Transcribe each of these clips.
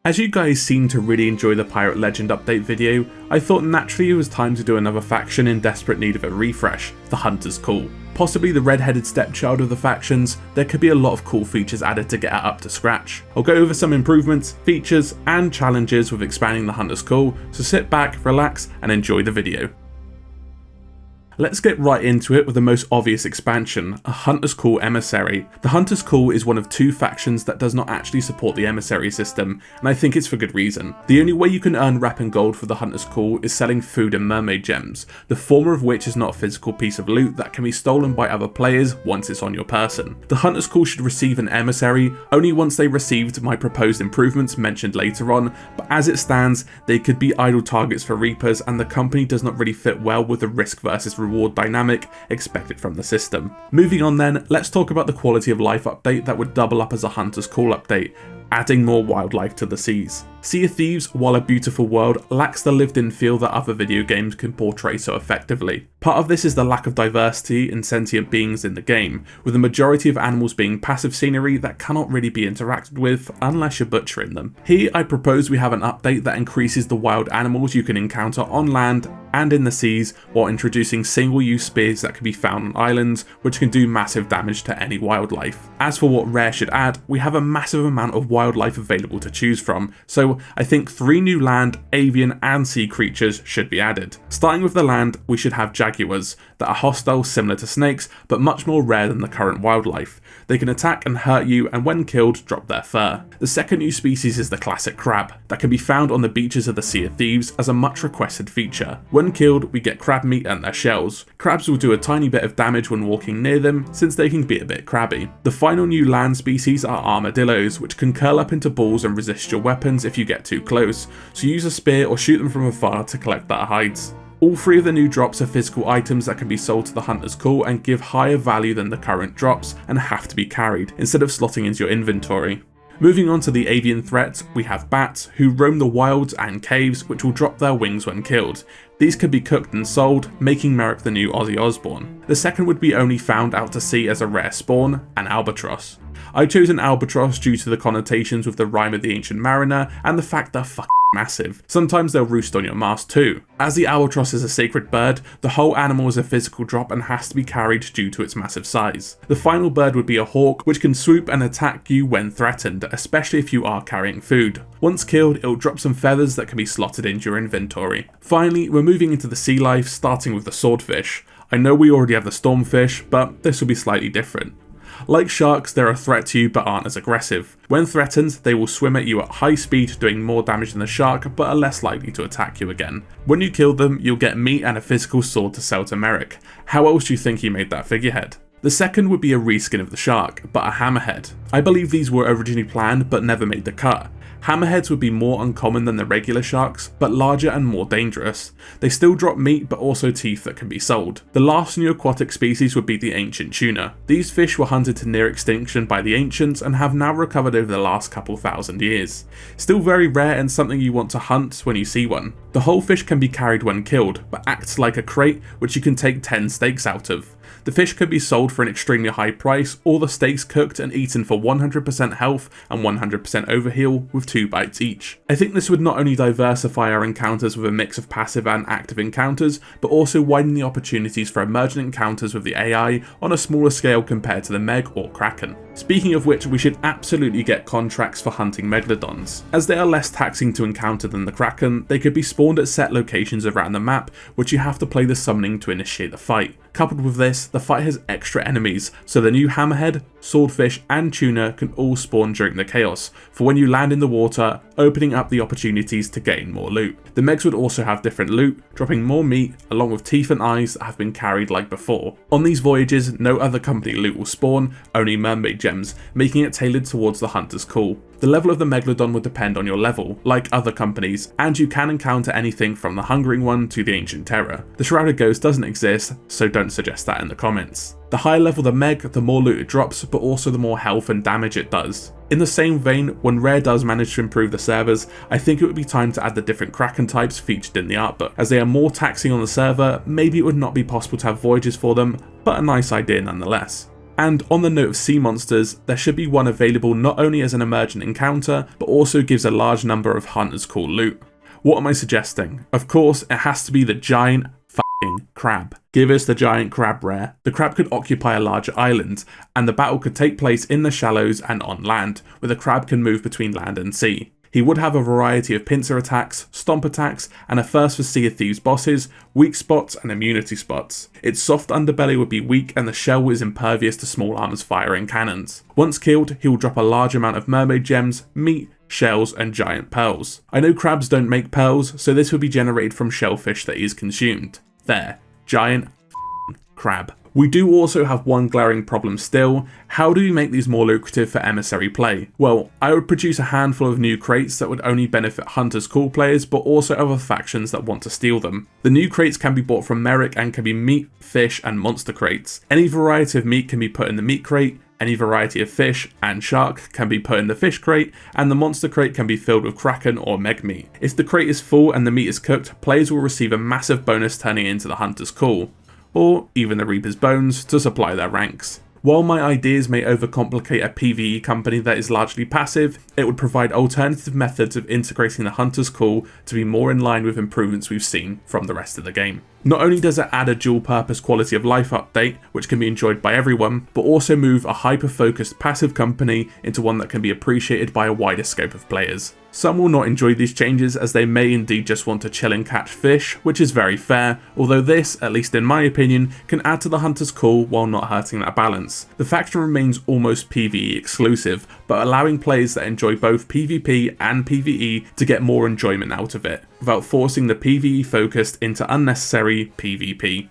As you guys seem to really enjoy the Pirate Legend update video, I thought naturally it was time to do another faction in desperate need of a refresh, the Hunter's Call. Possibly the red-headed stepchild of the factions, there could be a lot of cool features added to get it up to scratch. I'll go over some improvements, features, and challenges with expanding the Hunter's Call, so sit back, relax, and enjoy the video. Let's get right into it with the most obvious expansion, a Hunter's Call Emissary. The Hunter's Call is one of two factions that does not actually support the Emissary system, and I think it's for good reason. The only way you can earn rep and gold for the Hunter's Call is selling food and mermaid gems, the former of which is not a physical piece of loot that can be stolen by other players once it's on your person. The Hunter's Call should receive an Emissary only once they received my proposed improvements mentioned later on, but as it stands, they could be idle targets for Reapers and the company does not really fit well with the risk versus reward dynamic expected from the system. Moving on then, let's talk about the quality of life update that would double up as a Hunter's Call update, adding more wildlife to the seas. Sea of Thieves, while a beautiful world, lacks the lived-in feel that other video games can portray so effectively. Part of this is the lack of diversity in sentient beings in the game, with the majority of animals being passive scenery that cannot really be interacted with unless you're butchering them. Here I propose we have an update that increases the wild animals you can encounter on land and in the seas, while introducing single-use spears that can be found on islands, which can do massive damage to any wildlife. As for what Rare should add, we have a massive amount of wildlife available to choose from, so I think 3 new land, avian and sea creatures should be added. Starting with the land, we should have jaguars that are hostile similar to snakes, but much more rare than the current wildlife. They can attack and hurt you and when killed drop their fur. The second new species is the classic crab, that can be found on the beaches of the Sea of Thieves as a much requested feature. When killed, we get crab meat and their shells. Crabs will do a tiny bit of damage when walking near them since they can be a bit crabby. The final new land species are armadillos, which can curl up into balls and resist your weapons if you get too close, so use a spear or shoot them from afar to collect their hides. All 3 of the new drops are physical items that can be sold to the Hunter's Call and give higher value than the current drops and have to be carried, instead of slotting into your inventory. Moving on to the avian threat, we have bats, who roam the wilds and caves, which will drop their wings when killed. These can be cooked and sold, making Merrick the new Ozzy Osbourne. The second would be only found out to sea as a rare spawn, an albatross. I chose an albatross due to the connotations with the Rime of the Ancient Mariner and the fact they're massive. Sometimes they'll roost on your mast too. As the albatross is a sacred bird, the whole animal is a physical drop and has to be carried due to its massive size. The final bird would be a hawk, which can swoop and attack you when threatened, especially if you are carrying food. Once killed, it'll drop some feathers that can be slotted into your inventory. Finally, we're moving into the sea life, starting with the swordfish. I know we already have the stormfish, but this will be slightly different. Like sharks, they're a threat to you but aren't as aggressive. When threatened, they will swim at you at high speed, doing more damage than the shark but are less likely to attack you again. When you kill them, you'll get meat and a physical sword to sell to Merrick. How else do you think he made that figurehead? The second would be a reskin of the shark, but a hammerhead. I believe these were originally planned but never made the cut. Hammerheads would be more uncommon than the regular sharks, but larger and more dangerous. They still drop meat but also teeth that can be sold. The last new aquatic species would be the ancient tuna. These fish were hunted to near extinction by the ancients and have now recovered over the last couple thousand years. Still very rare and something you want to hunt when you see one. The whole fish can be carried when killed, but acts like a crate which you can take 10 steaks out of. The fish could be sold for an extremely high price, or the steaks cooked and eaten for 100% health and 100% overheal with 2 bites each. I think this would not only diversify our encounters with a mix of passive and active encounters, but also widen the opportunities for emergent encounters with the AI on a smaller scale compared to the Meg or Kraken. Speaking of which, we should absolutely get contracts for hunting megalodons. As they are less taxing to encounter than the Kraken, they could be spawned at set locations around the map, which you have to play the summoning to initiate the fight. Coupled with this, the fight has extra enemies, so the new hammerhead, swordfish and tuna can all spawn during the chaos, for when you land in the water, opening up the opportunities to gain more loot. The Megs would also have different loot, dropping more meat along with teeth and eyes that have been carried like before. On these voyages, no other company loot will spawn, only mermaid gems, making it tailored towards the Hunter's Call. The level of the Megalodon would depend on your level, like other companies, and you can encounter anything from the Hungering One to the Ancient Terror. The Shrouded Ghost doesn't exist, so don't suggest that in the comments. The higher level the Meg, the more loot it drops, but also the more health and damage it does. In the same vein, when Rare does manage to improve the servers, I think it would be time to add the different Kraken types featured in the art book. As they are more taxing on the server, maybe it would not be possible to have voyages for them, but a nice idea nonetheless. And on the note of sea monsters, there should be one available not only as an emergent encounter, but also gives a large number of Hunter's Call loot. What am I suggesting? Of course, it has to be the giant f***ing crab. Give us the giant crab rare. The crab could occupy a larger island, and the battle could take place in the shallows and on land, where the crab can move between land and sea. He would have a variety of pincer attacks, stomp attacks, and a first for Sea of Thieves bosses, weak spots and immunity spots. Its soft underbelly would be weak and the shell is impervious to small arms firing cannons. Once killed, he will drop a large amount of mermaid gems, meat, shells and giant pearls. I know crabs don't make pearls, so this would be generated from shellfish that is consumed. There, giant crab. We do also have one glaring problem still. How do we make these more lucrative for Emissary play? Well, I would produce a handful of new crates that would only benefit Hunter's Call players, but also other factions that want to steal them. The new crates can be bought from Merrick and can be meat, fish and monster crates. Any variety of meat can be put in the meat crate, any variety of fish and shark can be put in the fish crate, and the monster crate can be filled with kraken or meg meat. If the crate is full and the meat is cooked, players will receive a massive bonus turning into the Hunter's Call, or even the Reaper's Bones to supply their ranks. While my ideas may overcomplicate a PvE company that is largely passive, it would provide alternative methods of integrating the Hunter's Call to be more in line with improvements we've seen from the rest of the game. Not only does it add a dual-purpose quality of life update, which can be enjoyed by everyone, but also move a hyper-focused passive company into one that can be appreciated by a wider scope of players. Some will not enjoy these changes as they may indeed just want to chill and catch fish, which is very fair, although this, at least in my opinion, can add to the Hunter's Call while not hurting that balance. The faction remains almost PvE exclusive, but allowing players that enjoy both PvP and PvE to get more enjoyment out of it, without forcing the PvE focused into unnecessary PvP.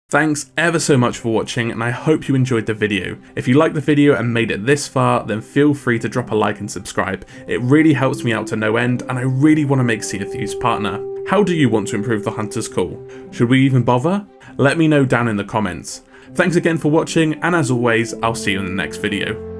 Thanks ever so much for watching, and I hope you enjoyed the video. If you liked the video and made it this far, then feel free to drop a like and subscribe. It really helps me out to no end, and I really want to make Sea of Thieves partner. How do you want to improve the Hunter's Call? Should we even bother? Let me know down in the comments. Thanks again for watching, and as always, I'll see you in the next video.